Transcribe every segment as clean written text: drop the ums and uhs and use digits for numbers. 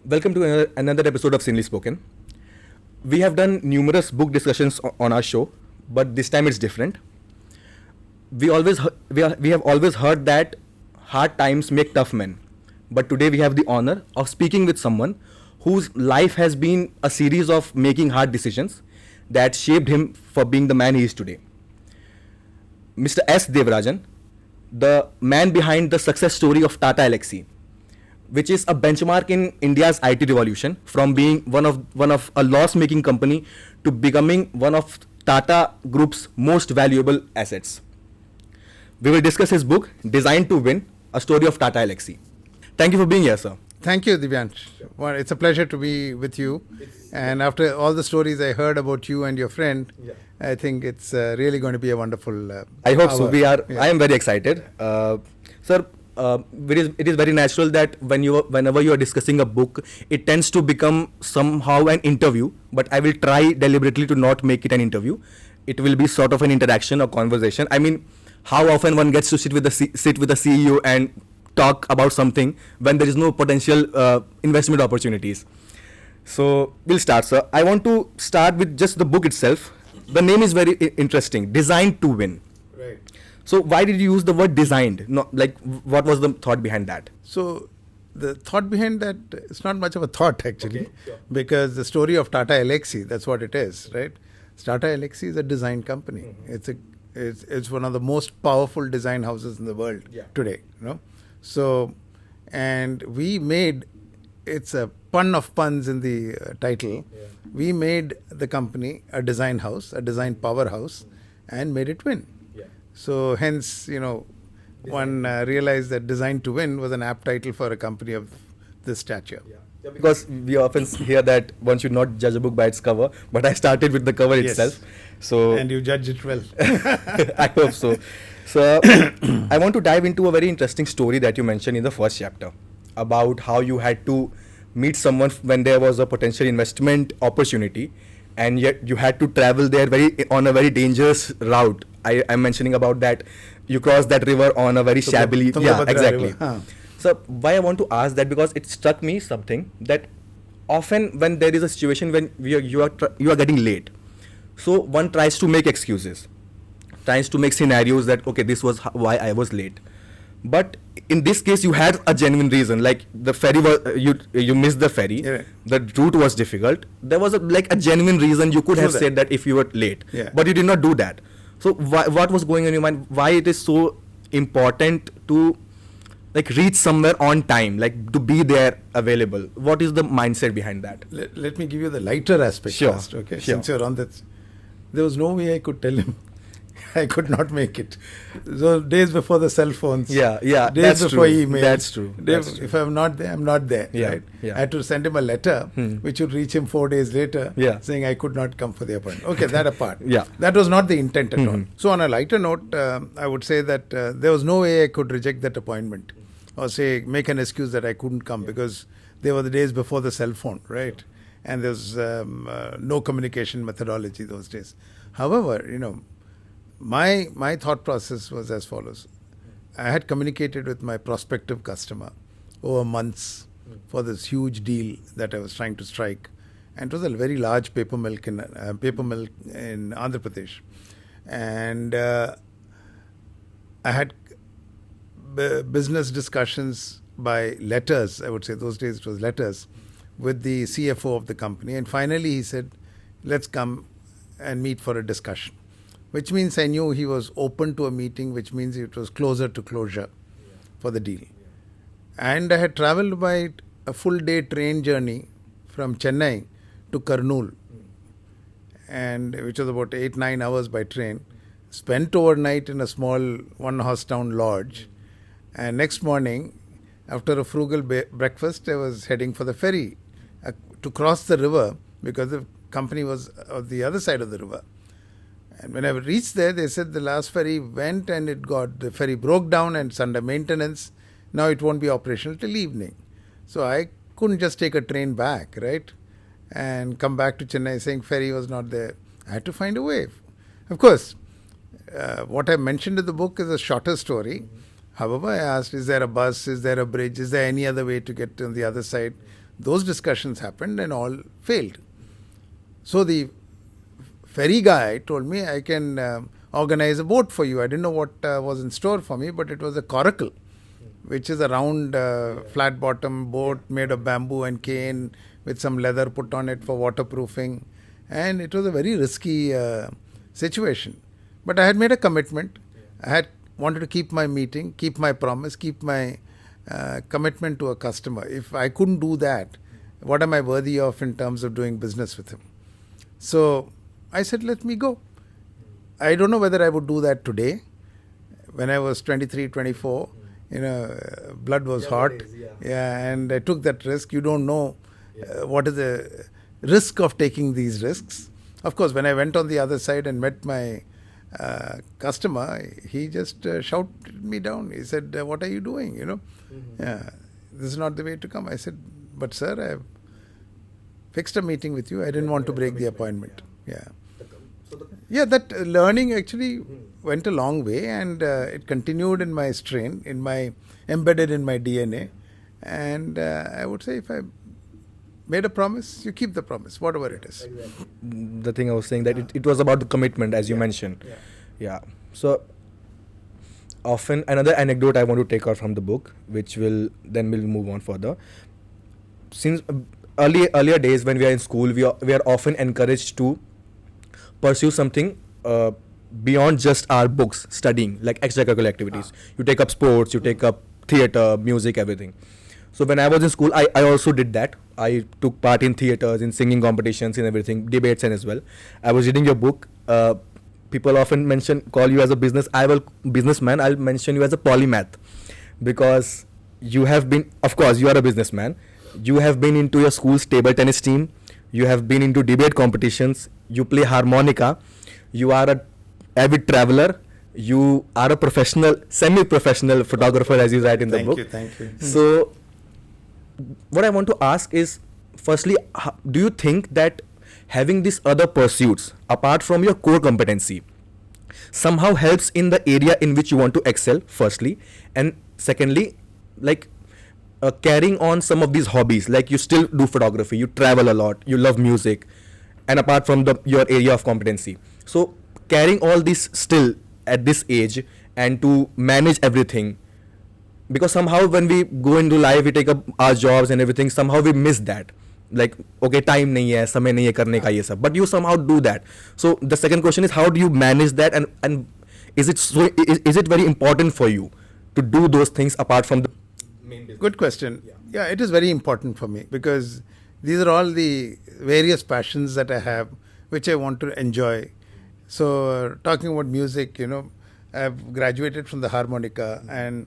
Welcome to another episode of Sinly Spoken. We have done numerous book discussions on our show, but this time it's different. We have always heard that hard times make tough men, but today we have the honor of speaking with someone whose life has been a series of making hard decisions that shaped him for being the man he is today. Mr. S Devarajan, the man behind the success story of Tata Elxsi, which is a benchmark in India's IT revolution, from being one of a loss-making company to becoming one of Tata Group's most valuable assets. We will discuss his book, Designed to Win, a story of Tata Elxsi. Thank you for being here, sir. Thank you, Divyansh. Well, it's a pleasure to be with you. And after all the stories I heard about you and your friend, I think it's really going to be a wonderful I hope so. hour. I am very excited. Sir, it is very natural that whenever you are discussing a book, it tends to become somehow an interview. But I will try deliberately to not make it an interview. It will be sort of an interaction or conversation. I mean, how often one gets to sit with the CEO and talk about something when there is no potential investment opportunities. So we'll start, sir. I want to start with just the book itself. The name is very interesting, Designed to Win. Right. So why did you use the word designed? What was the thought behind that? So the thought behind that, it's not much of a thought actually, Okay, sure. because the story of Tata Elxsi, that's what it is, right? Tata Elxsi is a design company. It's one of the most powerful design houses in the world today, you know. So, and we made, it's a pun of puns in the title. We made the company a design house, a design powerhouse, and made it win. So hence, one realized that Designed to Win was an apt title for a company of this stature. Because we often hear that one should not judge a book by its cover, but I started with the cover Yes. itself. So And you judge it well. I hope so. So I want to dive into a very interesting story that you mentioned in the first chapter about how you had to meet someone when there was a potential investment opportunity, and yet you had to travel there on a very dangerous route. I'm mentioning about that you crossed that river on a very shabbily. Yeah, Tungabhadra exactly. River. Huh. So why I want to ask that, because it struck me something that often when there is a situation when you are getting late, so one tries to make excuses, tries to make scenarios that okay, this was why I was late. But in this case, you had a genuine reason, like the ferry was you missed the ferry, Yeah. the route was difficult. There was a genuine reason you could True have that. said that if you were late, Yeah. but you did not do that. So what was going on in your mind? Why it is so important to reach somewhere on time, to be there available? What is the mindset behind that? Let me give you the lighter aspect Sure, first, okay? sure. Since you're on that, there was no way I could tell him I could not make it. So days before the cell phones, Yeah, days that's before true. email. That's true. That's true. If I'm not there, I'm not there. Yeah, Right? yeah. I had to send him a letter, which would reach him 4 days later, Yeah. saying I could not come for the appointment. Okay, that apart. Yeah. That was not the intent at all. So on a lighter note, I would say that there was no way I could reject that appointment or say make an excuse that I couldn't come because they were the days before the cell phone, right? And there's no communication methodology those days. However, my thought process was as follows. I had communicated with my prospective customer over months for this huge deal that I was trying to strike. And it was a very large paper mill in Andhra Pradesh. And I had business discussions by letters, I would say. Those days it was letters, with the CFO of the company. And finally he said, let's come and meet for a discussion. Which means I knew he was open to a meeting, which means it was closer to closure for the deal. And I had traveled by a full day train journey from Chennai to Kurnool, and which was about 8-9 hours by train, spent overnight in a small one-horse town lodge. And next morning, after a frugal breakfast, I was heading for the ferry to cross the river because the company was on the other side of the river. And when I reached there, they said the last ferry went and the ferry broke down and it's under maintenance. Now it won't be operational till evening. So I couldn't just take a train back, right? And come back to Chennai saying ferry was not there. I had to find a way. Of course, what I mentioned in the book is a shorter story. However, I asked, is there a bus? Is there a bridge? Is there any other way to get on the other side? Those discussions happened and all failed. So the ferry guy told me, I can organize a boat for you. I didn't know what was in store for me, but it was a coracle, which is a round flat bottom boat made of bamboo and cane with some leather put on it for waterproofing. And it was a very risky situation. But I had made a commitment. I had wanted to keep my meeting, keep my promise, keep my commitment to a customer. If I couldn't do that, what am I worthy of in terms of doing business with him? So I said, let me go. I don't know whether I would do that today. When I was 23, 24, blood was hot. And I took that risk. You don't know what is the risk of taking these risks. Of course, when I went on the other side and met my customer, he just shouted me down. He said, what are you doing? This is not the way to come. I said, but sir, I have fixed a meeting with you. I didn't want to break the appointment. That learning actually went a long way, and it continued in my strain, embedded in my DNA. And I would say, if I made a promise, you keep the promise, whatever it is. The thing I was saying, that it was about the commitment, as you mentioned. So often, another anecdote I want to take out from the book, which we'll move on further. Since earlier days when we are in school, we are often encouraged to pursue something beyond just our books, studying, like extracurricular activities. You take up sports, you take up theatre, music, everything. So when I was in school, I also did that. I took part in theatres, in singing competitions, in everything, debates and as well. I was reading your book. People often call you as a businessman. I'll mention you as a polymath, because you have been, of course, you are a businessman. You have been into your school's table tennis team. You have been into debate competitions. You play harmonica. You are an avid traveler. You are a professional, semi-professional photographer, as you write in the book. Thank you. So what I want to ask is, firstly, do you think that having these other pursuits apart from your core competency somehow helps in the area in which you want to excel, firstly, and secondly, like carrying on some of these hobbies, like you still do photography, you travel a lot, you love music, and apart from your area of competency, so carrying all this still at this age and to manage everything, because somehow when we go into life, we take up our jobs and everything, somehow we miss that, like, okay, time nahi hai, samay nahi hai karne ka ye sab, but you somehow do that. So the second question is, how do you manage that, and is it very important for you to do those things apart from the main business? Good question. Yeah, it is very important for me, because these are all the various passions that I have, which I want to enjoy. So talking about music, I've graduated from the harmonica, and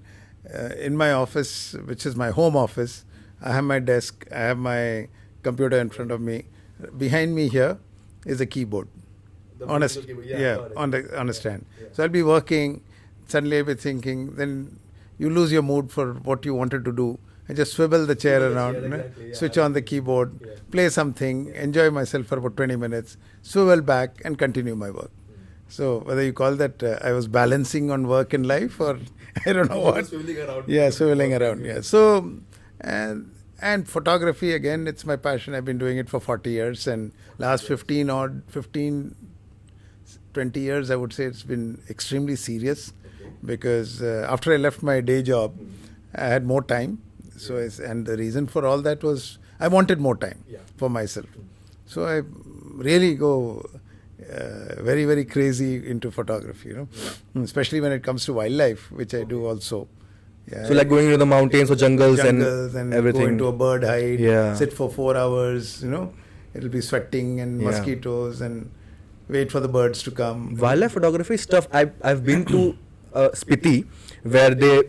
in my office, which is my home office, I have my desk, I have my computer in front of me. Behind me here is a keyboard. On a stand. Yeah. So I'll be working, suddenly I'll be thinking, then you lose your mood for what you wanted to do. I just swivel the chair around, switch on the keyboard, play something, enjoy myself for about 20 minutes, swivel back and continue my work. So whether you call that I was balancing on work and life, or I don't know what. Swiveling around. Yeah, swiveling around. Yeah. So, and photography, again, it's my passion. I've been doing it for 40 years, and last 20 years, I would say it's been extremely serious, because after I left my day job, I had more time. So, and the reason for all that was I wanted more time for myself. So I really go very, very crazy into photography, especially when it comes to wildlife, which I do also. Yeah, so like going to the mountains or jungles and everything. Go into a bird hide, sit for 4 hours, it'll be sweating and mosquitoes, and wait for the birds to come. Wildlife photography stuff. I've been to Spiti, where they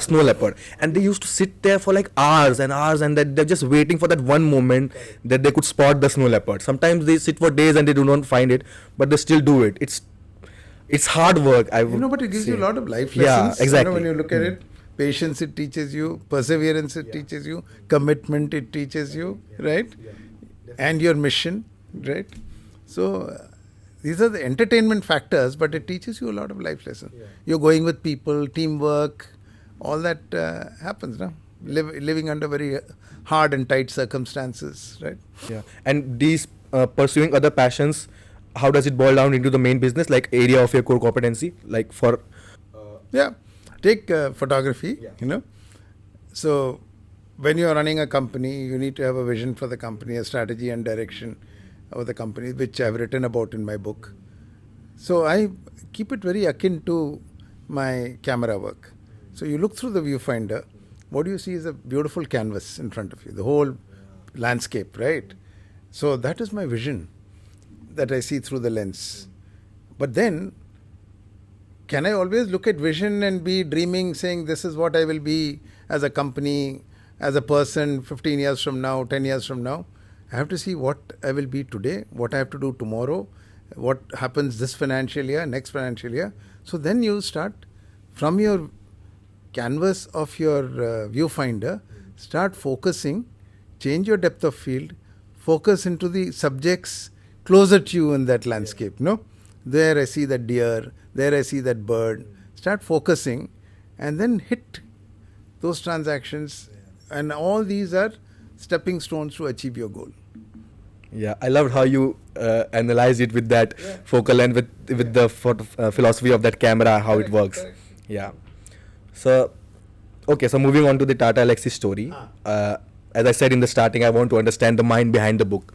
snow leopard, and they used to sit there for like hours and hours, and they're just waiting for that one moment that they could spot the snow leopard. Sometimes they sit for days and they do not find it, but they still do it. It's hard work, I would but it gives say. you a lot of life lessons. Yeah, exactly. When you look at it, patience it teaches you, perseverance it teaches you, commitment it teaches you, right? And your mission, right? So these are the entertainment factors, but it teaches you a lot of life lessons. You're going with people, teamwork, all that happens, no? living under very hard and tight circumstances, right? Yeah. And these pursuing other passions, how does it boil down into the main business, like area of your core competency? Like for Yeah, take photography. Yeah. You know, so when you are running a company, you need to have a vision for the company, a strategy and direction of the company, which I've written about in my book. So I keep it very akin to my camera work. So you look through the viewfinder, what you see is a beautiful canvas in front of you, the whole landscape, right? So that is my vision that I see through the lens. But then, can I always look at vision and be dreaming, saying this is what I will be as a company, as a person 15 years from now, 10 years from now? I have to see what I will be today, what I have to do tomorrow, what happens this financial year, next financial year. So then you start from your canvas of your viewfinder, start focusing, change your depth of field, focus into the subjects closer to you in that landscape. No, there I see that deer, there I see that bird. Start focusing, and then hit those transactions, and all these are stepping stones to achieve your goal. Yeah, I loved how you analyze it with that focal length, with the philosophy of that camera, how it works. Correct. Yeah. So, okay, so moving on to the Tata Elxsi story. As I said in the starting, I want to understand the mind behind the book.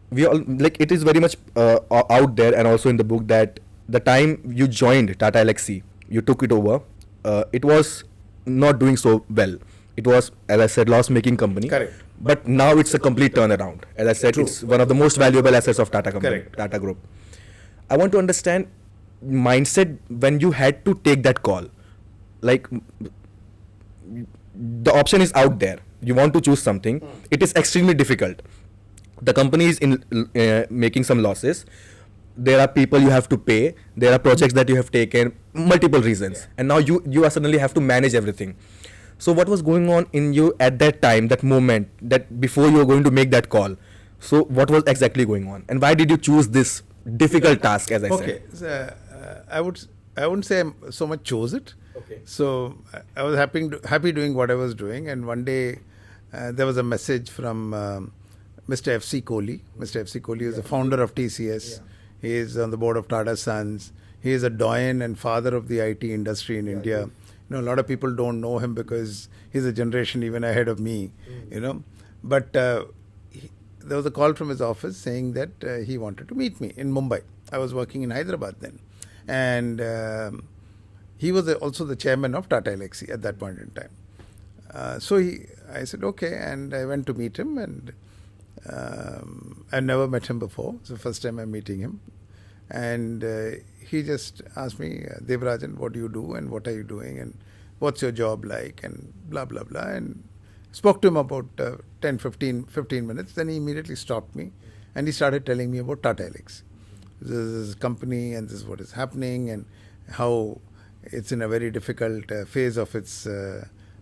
We all, like, it is very much out there and also in the book that the time you joined Tata Elxsi, you took it over. It was not doing so well. It was, as I said, loss-making company. Correct. But now it's a complete turnaround. As I said, True. it's one of the most valuable assets of Tata company, Correct. Tata Group. I want to understand mindset when you had to take that call. Like, the option is out there. You want to choose something. It is extremely difficult. The company is in making some losses. There are people you have to pay. There are projects that you have taken, multiple reasons, and now you are suddenly have to manage everything. So what was going on in you at that time, that moment, that before you were going to make that call? So what was exactly going on, and why did you choose this difficult task? As I Okay, said. so, I wouldn't say I so much chose it. Okay. So I was happy doing what I was doing, and one day there was a message from Mr. F.C. Kohli. Mr. F.C. Kohli is the founder of TCS. He is on the board of Tata Sons. He is a doyen and father of the IT industry in India. You know, a lot of people don't know him because he's a generation even ahead of me. You know, but there was a call from his office saying that he wanted to meet me in Mumbai. I was working in Hyderabad then, and he was also the chairman of Tata Elxsi at that point in time. So I said okay, and I went to meet him, and I'd never met him before. It's the first time I'm meeting him. And he just asked me, Devarajan, what do you do and what are you doing and what's your job like and blah, blah, blah. And spoke to him about 15 minutes. Then he immediately stopped me and he started telling me about Tata Elxsi. This is a company and this is what is happening and how it's in a very difficult phase of its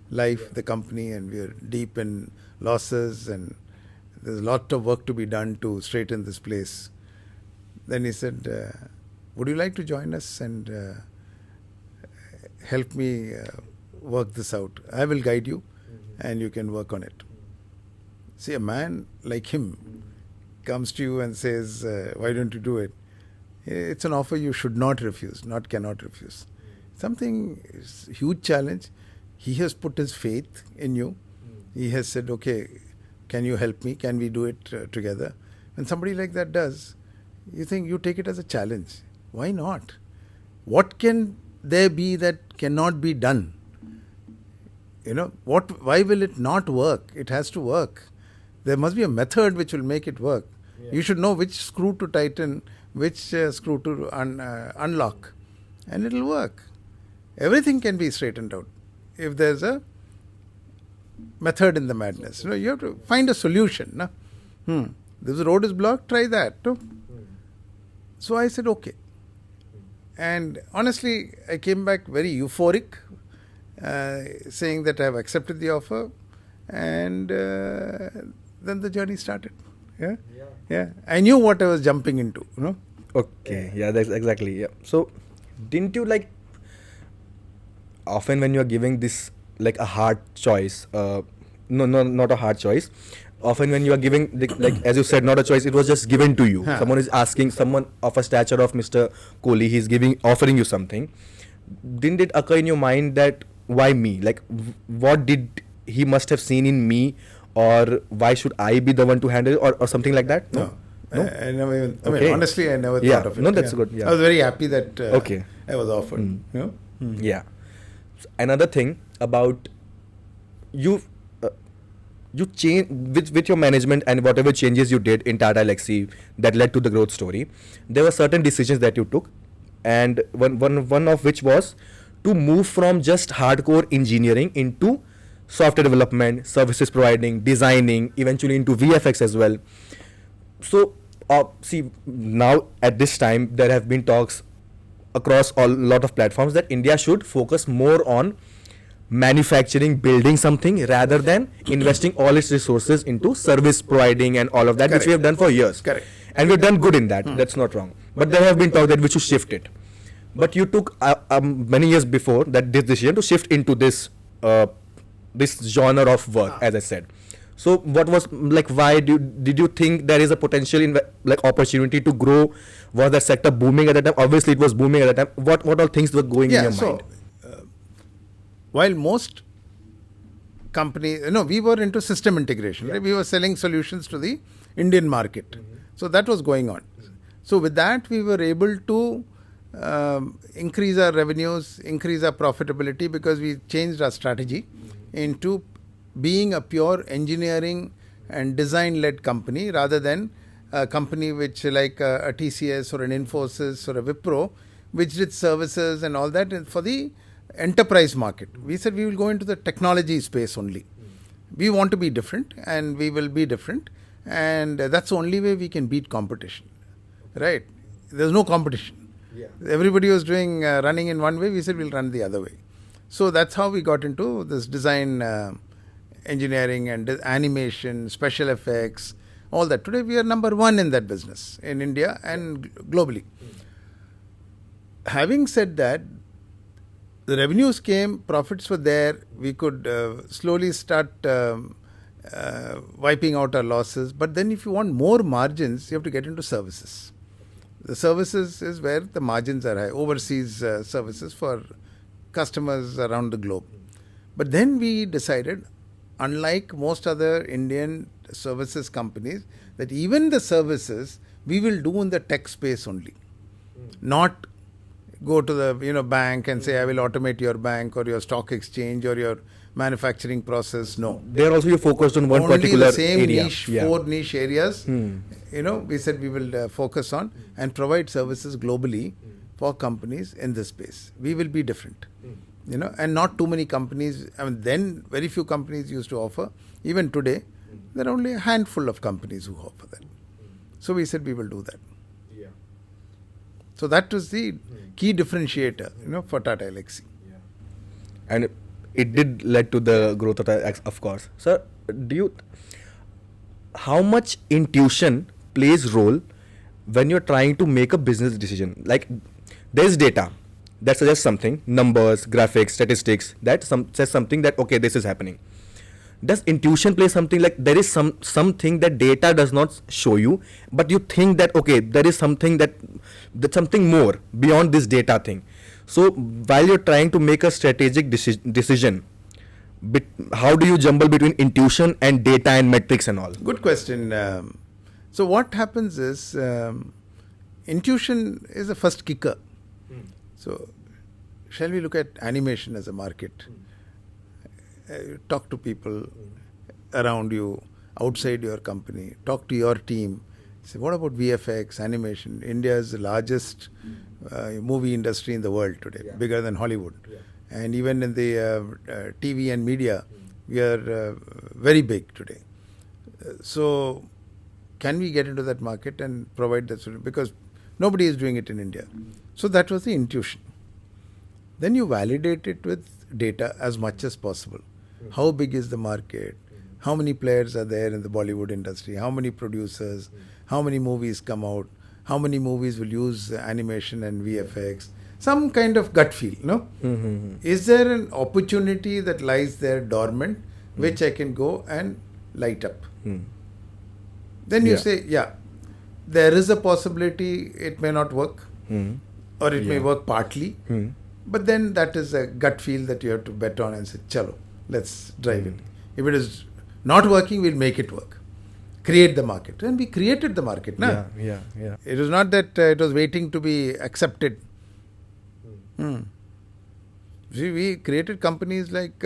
life, the company, and we're deep in losses and there's a lot of work to be done to straighten this place. Then he said, would you like to join us and help me work this out? I will guide you and you can work on it. See, a man like him comes to you and says, why don't you do it? It's an offer you should not refuse, not cannot refuse. Something, huge challenge. He has put his faith in you. He has said, okay, can you help me? Can we do it together? When somebody like that does, you think you take it as a challenge. Why not? What can there be that cannot be done? You know, why will it not work? It has to work. There must be a method which will make it work. Yeah. You should know which screw to tighten, which screw to unlock, and it will work. Everything can be straightened out if there's a method in the madness. You know, you have to find a solution. No? This road is blocked, try that. No? So I said, okay. And honestly, I came back very euphoric, saying that I have accepted the offer. And then the journey started. Yeah. I knew what I was jumping into. You know? Okay. Yeah, that's exactly. Yeah. So, didn't you often when you are giving this like a hard choice. No, not a hard choice. Often when you are giving, like as you said, not a choice, it was just given to you. Huh. Someone is asking, someone of a stature of Mr. Kohli, he's offering you something. Didn't it occur in your mind that why me? Like, what did he must have seen in me, or why should I be the one to handle it, or something like that? No. No? I never even, I mean, Okay. honestly, I never Yeah. thought of it. No, that's good. Yeah. I was very happy that Okay. I was offered. Mm. You know? Yeah. Another thing about you, uh, you change with your management and whatever changes you did in Tata Elxsi that led to the growth story. There were certain decisions that you took, and one of which was to move from just hardcore engineering into software development, services providing, designing, eventually into VFX as well. So, see, now at this time there have been talks across a lot of platforms that India should focus more on manufacturing, building something rather than investing all its resources into service providing and all of that, which we have done for years. Correct. And we've done good in that. That's not wrong. But there have been talks that we should shift it. But you took many years before that this decision to shift into this genre of work, as I said. So what was like? Why did you think there is a potential in like opportunity to grow? Was that sector booming at that time? Obviously, it was booming at that time. What all things were going in your mind? While most companies, we were into system integration. Right? We were selling solutions to the Indian market. So that was going on. So with that, we were able to increase our revenues, increase our profitability, because we changed our strategy into being a pure engineering and design-led company rather than a company which like a TCS or an Infosys or a Wipro, which did services and all that for the enterprise market. We said we will go into the technology space only. We want to be different, and we will be different, and that's the only way we can beat competition. Right? There's no competition. Yeah. Everybody was doing running in one way. We said we'll run the other way. So that's how we got into this design, engineering and animation, special effects, all that. Today we are number one in that business in India and globally. Having said that, the revenues came, profits were there. We could slowly start wiping out our losses. But then if you want more margins, you have to get into services. The services is where the margins are high. Overseas services for customers around the globe. But then we decided, unlike most other Indian services companies, that even the services we will do in the tech space only. Not go to the bank and say I will automate your bank or your stock exchange or your manufacturing process. No. There also you focused on one Only particular the same area. niche, 4 niche areas. We said we will focus on and provide services globally for companies in this space. We will be different. And not too many companies. I mean, then very few companies used to offer. Even today, there are only a handful of companies who offer that. So we said we will do that. Yeah. So that was the key differentiator, for Tata Elxsi. Yeah. And it did lead to the growth of course. Sir, how much intuition plays role when you're trying to make a business decision? Like, there's data that suggests something, numbers, graphics, statistics, that says something that, okay, this is happening. Does intuition play something, like there is something that data does not show you, but you think that, okay, there is something that's something more beyond this data thing. So while you're trying to make a strategic decision, how do you jumble between intuition and data and metrics and all? Good question. So what happens is, intuition is the first kicker. So, shall we look at animation as a market? Talk to people around you, outside your company. Talk to your team. Say, what about VFX, animation? India is the largest movie industry in the world today, bigger than Hollywood. Yeah. And even in the TV and media, we are very big today. So, can we get into that market and provide that solution? Because nobody is doing it in India. So that was the intuition. Then you validate it with data as much as possible. How big is the market? How many players are there in the Bollywood industry? How many producers? How many movies come out? How many movies will use animation and VFX? some kind of gut feel, no? Is there an opportunity that lies there dormant, which I can go and light up? Then you Yeah. say, yeah, there is a possibility it may not work, or it may work partly, but then that is a gut feel that you have to bet on and say, chalo, let's drive it. If it is not working, we'll make it work. Create the market. And we created the market, na? Yeah. It was not that it was waiting to be accepted. See, we created companies like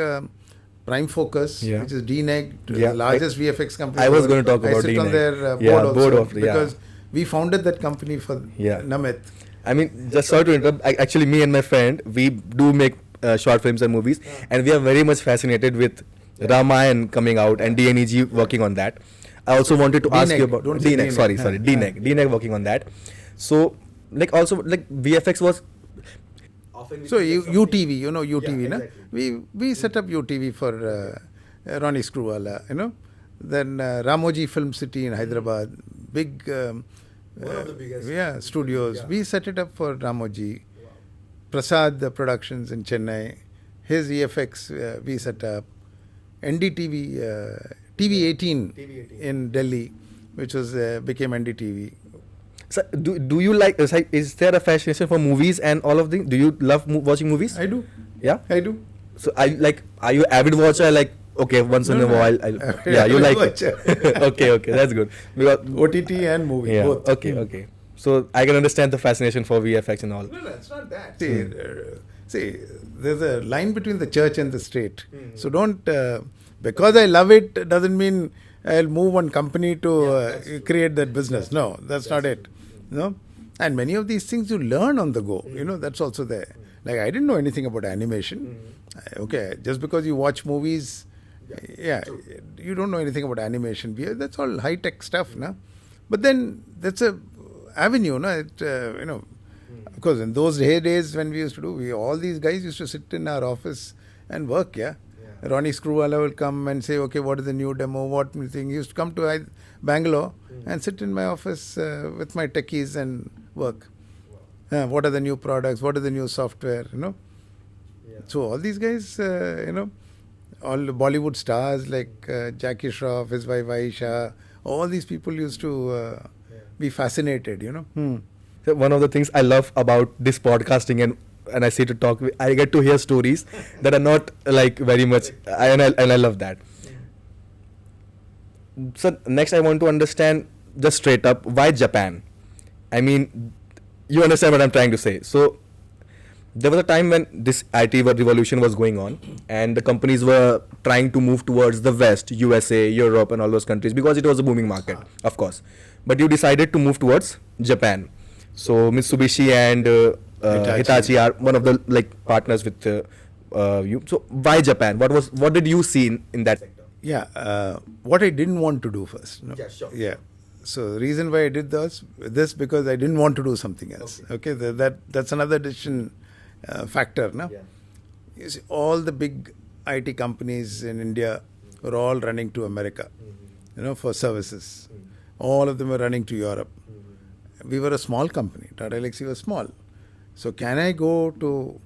Prime Focus, Yeah. which is DNEG, Yeah. the largest VFX company. I was going to talk I about sit on DNEG. their board Yeah, also board of- yeah. because we founded that company for Yeah. Namit. I mean, just sorry to interrupt. Actually, me and my friend, we do make short films and movies, and we are very much fascinated with Ramayan coming out and DNEG working on that. I also wanted to ask you about don't say DNEG. DNEG. Sorry, DNEG working on that. So, like, also like VFX was. So UTV, you know UTV, na? exactly. We set up UTV for Ronnie Screwvala, you know. Then Ramoji Film City in Hyderabad, big One of the biggest. studios. Yeah. We set it up for Ramoji. Prasad Productions in Chennai, his EFX we set up. NDTV, TV18 TV18. in Delhi, which was became NDTV. So, do you like? Is there a fascination for movies and all of the? Do you love watching movies? I do. Yeah. I do. So are you avid watcher? Like, okay, once in a while. Yeah, you like it. Okay, that's good. Because OTT and movie, yeah, both. okay. So I can understand the fascination for VFX and all. No, it's not that. See, there's a line between the church and the state. So don't, because I love it, doesn't mean I'll move one company to create that business. No, that's not it. No? And many of these things you learn on the go. You know, that's also there. Like, I didn't know anything about animation. Okay, just because you watch movies, you don't know anything about animation. That's all high-tech stuff, no? But then, that's a avenue, no? You know, of course, in those days when we used to do, all these guys used to sit in our office and work, Ronnie Screwvala will come and say, okay, what is the new demo, what new thing. He used to come to Bangalore and sit in my office with my techies and work. What are the new products, what are the new software, you know. So all these guys, you know, all the Bollywood stars like Jackie Shroff, his wife Aisha, all these people used to be fascinated, you know. So one of the things I love about this podcasting and I say to talk, I get to hear stories that are not like very much, and I love that. So next I want to understand just straight up, why Japan? I mean, you understand what I'm trying to say. So there was a time when this IT revolution was going on and the companies were trying to move towards the West, USA, Europe and all those countries because it was a booming market, of course. But you decided to move towards Japan. So Mitsubishi and Hitachi are one of the partners with you. So why Japan? What did you see in that sector? Yeah, what I didn't want to do first. No? Yeah, sure. Yeah. So the reason why I did this because I didn't want to do something else. Okay, that's another decision factor. No? Yeah. You see, all the big IT companies in India were all running to America, you know, for services. All of them were running to Europe. We were a small company. Tata Elxsi was small. So can I go to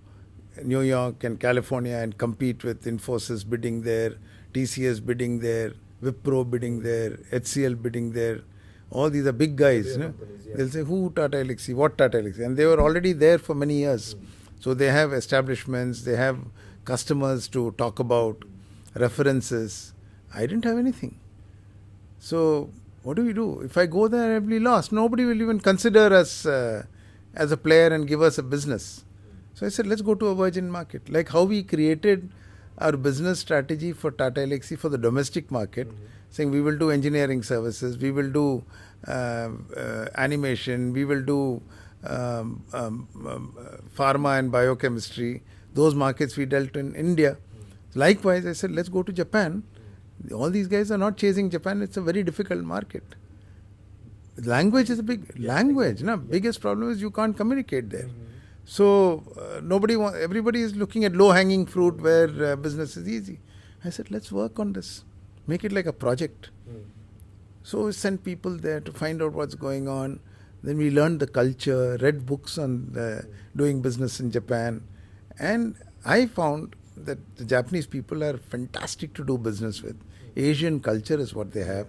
New York and California and compete with Infosys bidding there, TCS bidding there, Wipro bidding there, HCL bidding there? All these are big guys. You know? They'll say, who Tata Elxsi? What Tata Elxsi? And they were already there for many years. So they have establishments, they have customers to talk about, references. I didn't have anything. So what do? If I go there, I'll be lost. Nobody will even consider us as a player and give us a business. So I said, let's go to a virgin market. Like how we created our business strategy for Tata Elxsi for the domestic market, saying we will do engineering services, we will do animation, we will do pharma and biochemistry. Those markets we dealt in India. Likewise, I said, let's go to Japan. All these guys are not chasing Japan. It's a very difficult market. Language is a big language. No? Biggest problem is you can't communicate there. So everybody is looking at low-hanging fruit where business is easy. I said, let's work on this. Make it like a project. So we sent people there to find out what's going on. Then we learned the culture, read books on doing business in Japan. And I found that the Japanese people are fantastic to do business with. Asian culture is what they have.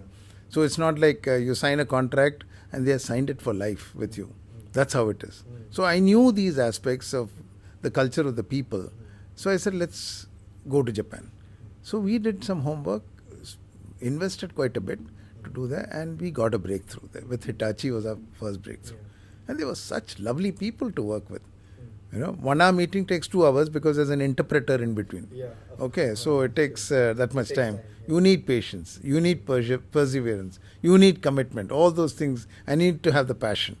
So it's not like you sign a contract and they have signed it for life with you. That's how it is. So I knew these aspects of the culture of the people. So I said, let's go to Japan. So we did some homework, invested quite a bit to do that, and we got a breakthrough there. With Hitachi was our first breakthrough. And they were such lovely people to work with. 1 hour meeting takes 2 hours because there's an interpreter in between. Okay, so it takes that much time. You need patience, you need perseverance, you need commitment, all those things. I need to have the passion.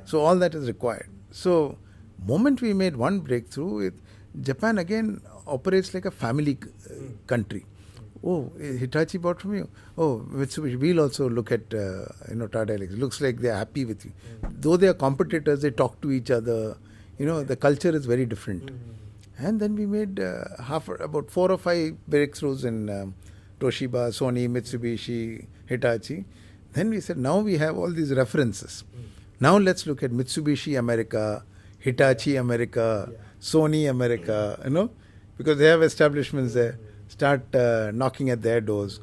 So all that is required. So moment we made one breakthrough, Japan again operates like a family country. Oh, Hitachi bought from you. Oh, Mitsubishi. We'll also look at Tata Elxsi. Looks like they're happy with you. Though they are competitors, they talk to each other. The culture is very different. And then we made about 4 or 5 breakthroughs in Toshiba, Sony, Mitsubishi, Hitachi. Then we said, now we have all these references. Now let's look at Mitsubishi America, Hitachi America, Sony America, because they have establishments there. Start knocking at their doors.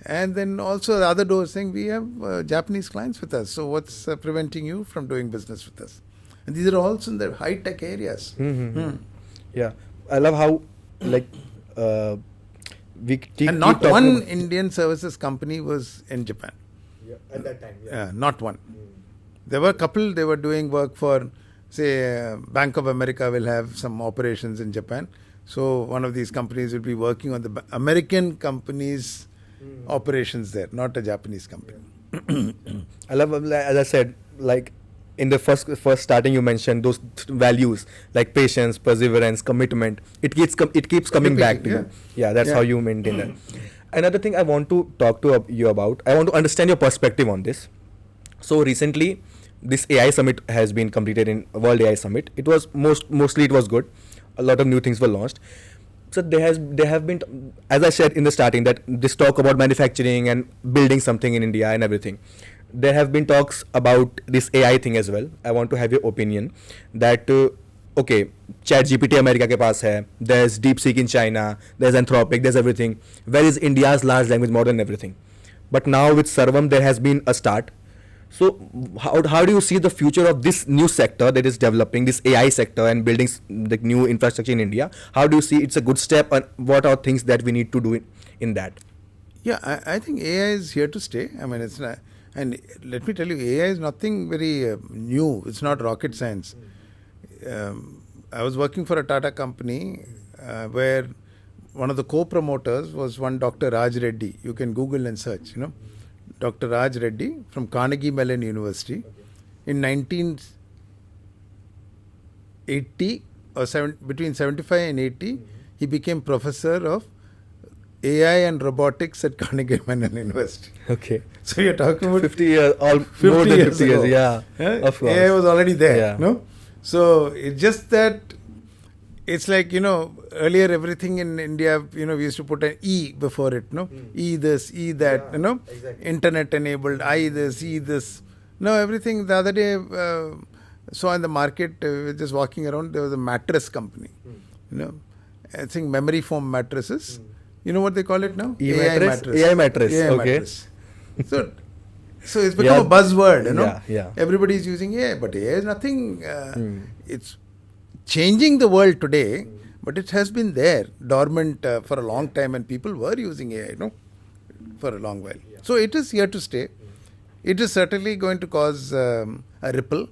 And then also the other doors saying, we have Japanese clients with us. So what's preventing you from doing business with us? And these are also in the high-tech areas. Yeah. I love how, we keep and not one Indian services company was in Japan. At that time. Not one. There were a couple, they were doing work for, say, Bank of America will have some operations in Japan. So one of these companies will be working on the American company's operations there, not a Japanese company. I love, as I said, in the first starting you mentioned those values like patience, perseverance, commitment. It keeps coming back to you. Yeah, that's how you maintain that. Another thing I want to talk to you about, I want to understand your perspective on this. So recently, this AI summit has been completed in World AI Summit. It was mostly it was good. A lot of new things were launched. So there have been, as I said in the starting, that this talk about manufacturing and building something in India and everything. There have been talks about this AI thing as well. I want to have your opinion that okay, ChatGPT America ke paas hai, there's DeepSeek in China, there's Anthropic, there's everything. Where is India's large language model and everything? But now with Sarvam there has been a start. So how do you see the future of this new sector that is developing, this AI sector and building the new infrastructure in India? How do you see it's a good step, and what are things that we need to do in that? Yeah, I think AI is here to stay. I mean, it's not, and let me tell you, AI is nothing very new. It's not rocket science. I was working for a Tata company where one of the co-promoters was one Dr. Raj Reddy. You can Google and search, Dr. Raj Reddy from Carnegie Mellon University. In 1980 or between 75 and 80, he became professor of AI and robotics at Carnegie Mellon University. Okay. So you're talking about 50 years, more than 50 years, yeah. Of course. AI was already there, yeah. no? So it's just that it's like, earlier everything in India, we used to put an E before it, no? E this, E that, Exactly. Internet enabled, I this, E this. No, everything. The other day, saw in the market, just walking around, there was a mattress company, I think memory foam mattresses. You know what they call it now? AI mattress. AI mattress. AI Okay. mattress. So it's become a buzzword, Yeah. Everybody is using AI, but AI is nothing. It's changing the world today, but it has been there, dormant for a long time, and people were using AI, for a long while. So it is here to stay. It is certainly going to cause a ripple,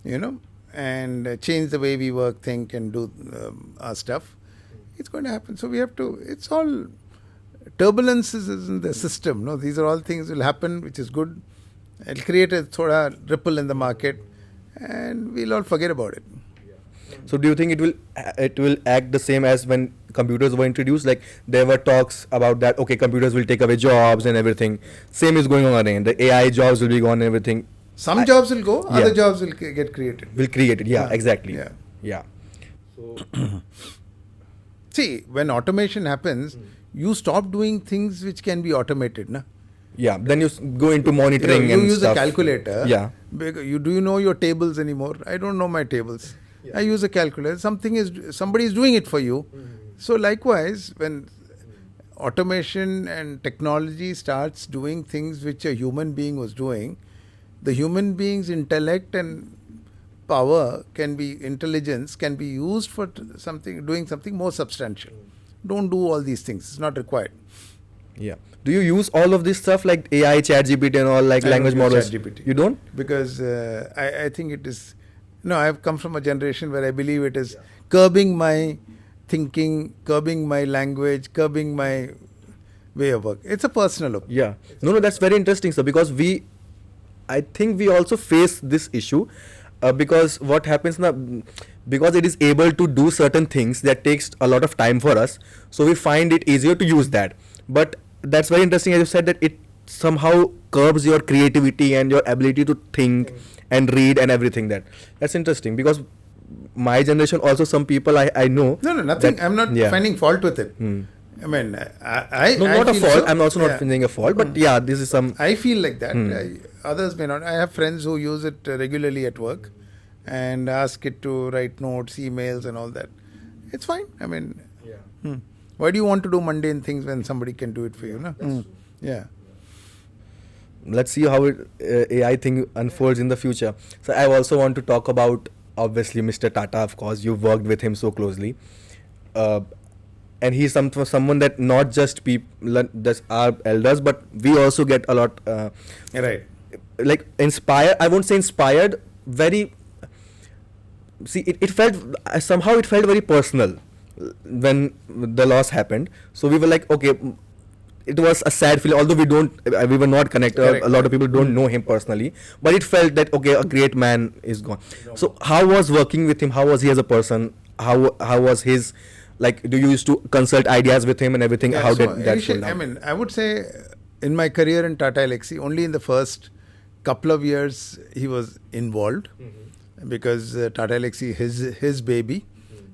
and change the way we work, think, and do our stuff. It's going to happen. So we have to, it's all turbulences in the system. No, these are all things will happen, which is good. It'll create a ripple in the market, and we'll all forget about it. So do you think it will act the same as when computers were introduced? Like there were talks about that, okay, computers will take away jobs and everything. Same is going on again. The AI jobs will be gone and everything. Some jobs will go, other jobs will get created. Exactly. Yeah. So see, when automation happens, you stop doing things which can be automated, na? Yeah, then go into monitoring You and use stuff. a calculator. Yeah. Do you know your tables anymore? I don't know my tables. I use a calculator. Somebody is doing it for you. So likewise, when automation and technology starts doing things which a human being was doing, the human being's intellect and intelligence can be used for doing something more substantial. Don't do all these things. It's not required. Yeah. Do you use all of this stuff like AI, ChatGPT, and all like I language don't use models? ChatGPT. You don't? Because I think it is. No, I've come from a generation where I believe it is curbing my thinking, curbing my language, curbing my way of work. It's a personal opinion. Yeah. No, that's very interesting, sir, because I think we also face this issue because what happens now, because it is able to do certain things that takes a lot of time for us, so we find it easier to use that. But that's very interesting, as you said, that it somehow curbs your creativity and your ability to think and read and everything. That's interesting because my generation also, some people I know. No, nothing. that- I'm not yeah. finding fault with it. Hmm. I mean, I No, I not a feel fault. so. I'm also not Yeah. finding a fault, but yeah, this is some. I feel like that. Others may not. I have friends who use it regularly at work and ask it to write notes, emails, and all that. It's fine. I mean, why do you want to do mundane things when somebody can do it for you? No? Yeah. Let's see how AI thing unfolds in the future. So I also want to talk about obviously Mr. Tata. Of course, you've worked with him so closely, and he's someone that not just people, just our elders, but we also get a lot Right. like inspired. I won't say inspired. Very. See, it felt somehow it felt very personal when the loss happened. So we were like, okay, it was a sad feeling. Although we were not connected. Correct. A lot of people don't know him personally, but it felt that okay, a great man is gone. So how was working with him? How was he as a person? How was his, like? Do you used to consult ideas with him and everything? Yeah, How so did that initially, go down? I mean, I would say in my career in Tata Elxsi, only in the first couple of years he was involved because Tata Elxsi his baby.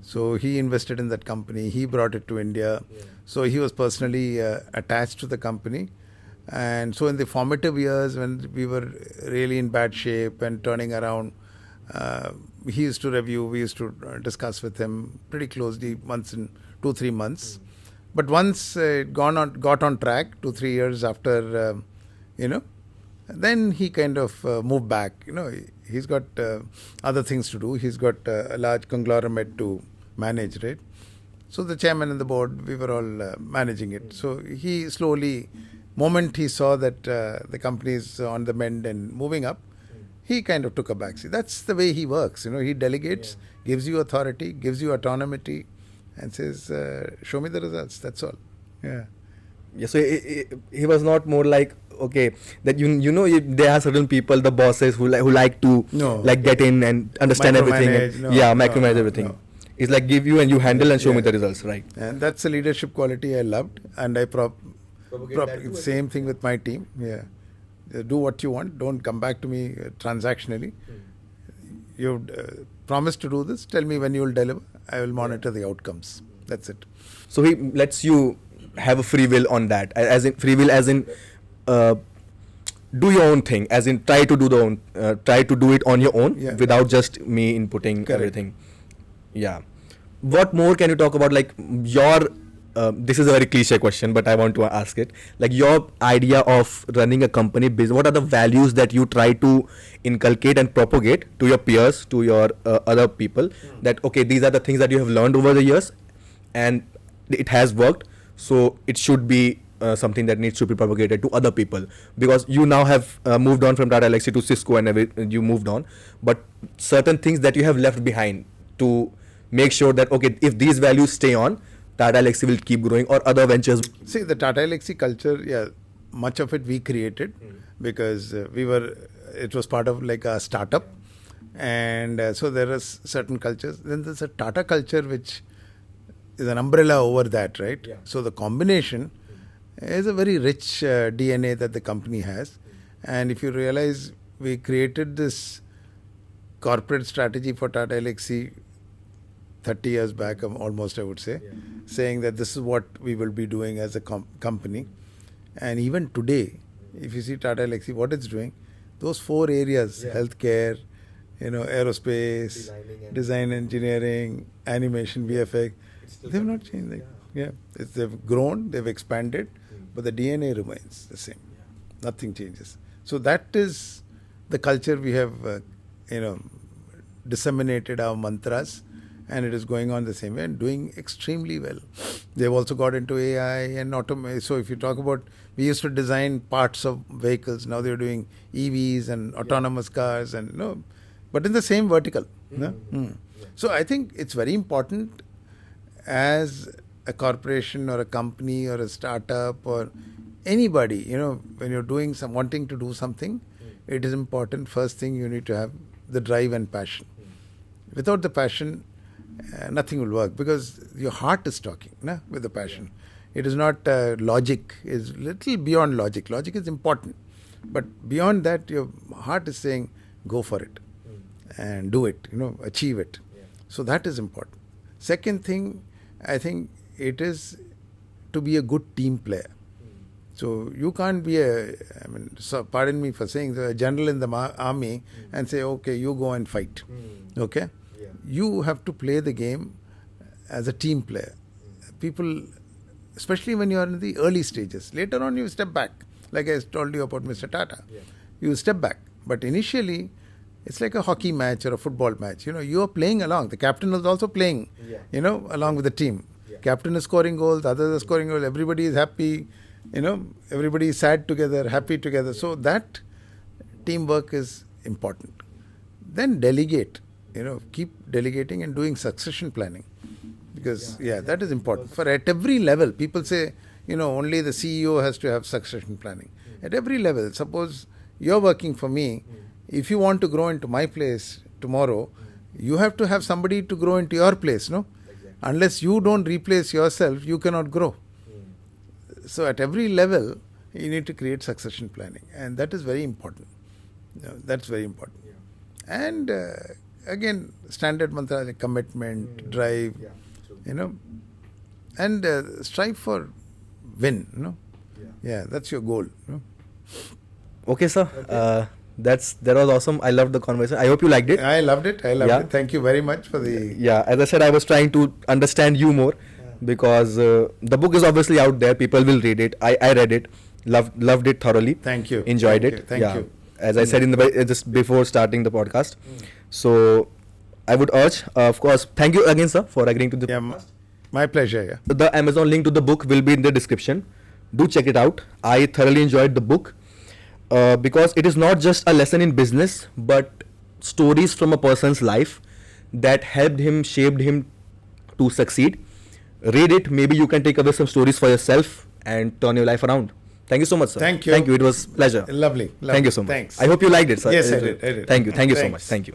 So he invested in that company. He brought it to India. So he was personally attached to the company. And so in the formative years when we were really in bad shape and turning around, he used to review, we used to discuss with him pretty closely once in 2-3 months. But once it got on track 2-3 years after, then he kind of moved back. He's got other things to do. He's got a large conglomerate to manage, right? So the chairman and the board, we were all managing it. So he slowly, moment he saw that the company is on the mend and moving up, he kind of took a backseat. That's the way he works. He delegates, gives you authority, gives you autonomy, and says, "Show me the results." That's all. Yeah. Yeah, so he was not more like okay that there are certain people, the bosses who like to No. like get in and understand everything Micromanage, and, no, micromanage no, everything. no. It's like give you and you handle and show me Yeah. the results, right? And that's a leadership quality I loved, and I same thing with my team. Yeah, do what you want. Don't come back to me transactionally. You've promised to do this. Tell me when you will deliver. I will monitor the outcomes. That's it. So he lets you have a free will on that, as in free will, as in do your own thing, as in try to do it on your own without just me inputting everything. Yeah. What more can you talk about, like your this is a very cliche question, but I want to ask it, like your idea of running a company business. What are the values that you try to inculcate and propagate to your peers, to your other people, that okay, these are the things that you have learned over the years and it has worked, so it should be something that needs to be propagated to other people, because you now have moved on from Tata Elxsi to Cisco and you moved on, but certain things that you have left behind to make sure that okay, if these values stay on, Tata Elxsi will keep growing or other ventures. See, the Tata Elxsi culture, much of it we created because it was part of like a startup, and so there are certain cultures. Then there's a Tata culture which is an umbrella over that, right? Yeah. So the combination is a very rich DNA that the company has, and if you realize, we created this corporate strategy for Tata Elxsi 30 years back, almost I would say, saying that this is what we will be doing as a company. And even today, if you see Tata Elxsi, what it's doing, those 4 areas, healthcare, aerospace, design engineering, animation, VFX, they've not changed. They've grown, they've expanded, but the DNA remains the same. Nothing changes. So that is the culture we have, disseminated our mantras, and it is going on the same way and doing extremely well. They've also got into AI and automation. So if you talk about, we used to design parts of vehicles, now they're doing EVs and autonomous cars, and but in the same vertical. So I think it's very important as a corporation or a company or a startup or anybody, when you're doing wanting to do something, it is important. First thing, you need to have the drive and passion. Without the passion, nothing will work, because your heart is talking with the passion. It is not logic, is little beyond logic. Logic is important, but beyond that, your heart is saying, go for it and do it, achieve it. So that is important. Second thing, I think it is to be a good team player. So you can't be pardon me for saying, a general in the army and say, okay, you go and fight. Okay? You have to play the game as a team player. People, especially when you are in the early stages, later on you step back. Like I told you about Mr. Tata. You step back. But initially, it's like a hockey match or a football match. You are playing along. The captain is also playing, along with the team. Captain is scoring goals, others are scoring goals, everybody is happy. Everybody is sad together, happy together. So that teamwork is important. Then delegate, keep delegating and doing succession planning. Because, that is important. For at every level, people say, only the CEO has to have succession planning. At every level, suppose you're working for me, if you want to grow into my place tomorrow, you have to have somebody to grow into your place, no? Exactly. Unless you don't replace yourself, you cannot grow. So at every level, you need to create succession planning, and that is very important. That's very important. And again, standard mantra like commitment, drive, and strive for win. That's your goal. Okay, sir. That was awesome. I loved the conversation. I hope you liked it. I loved it. It. Thank you very much for the. As I said, I was trying to understand you more. Because the book is obviously out there, people will read it. I read it, loved it thoroughly. Thank you. Enjoyed it. Thank you. As I said just before starting the podcast. So I would urge, of course, thank you again, sir, for agreeing to the podcast. My pleasure. The Amazon link to the book will be in the description. Do check it out. I thoroughly enjoyed the book because it is not just a lesson in business, but stories from a person's life that helped him, shaped him to succeed. Read it. Maybe you can take away some stories for yourself and turn your life around. Thank you so much, sir. Thank you. Thank you. It was a pleasure. Lovely. Thank you so much. Thanks. I hope you liked it, sir. Yes, I did. Thank you. Thank you so Thanks. much. Thank you.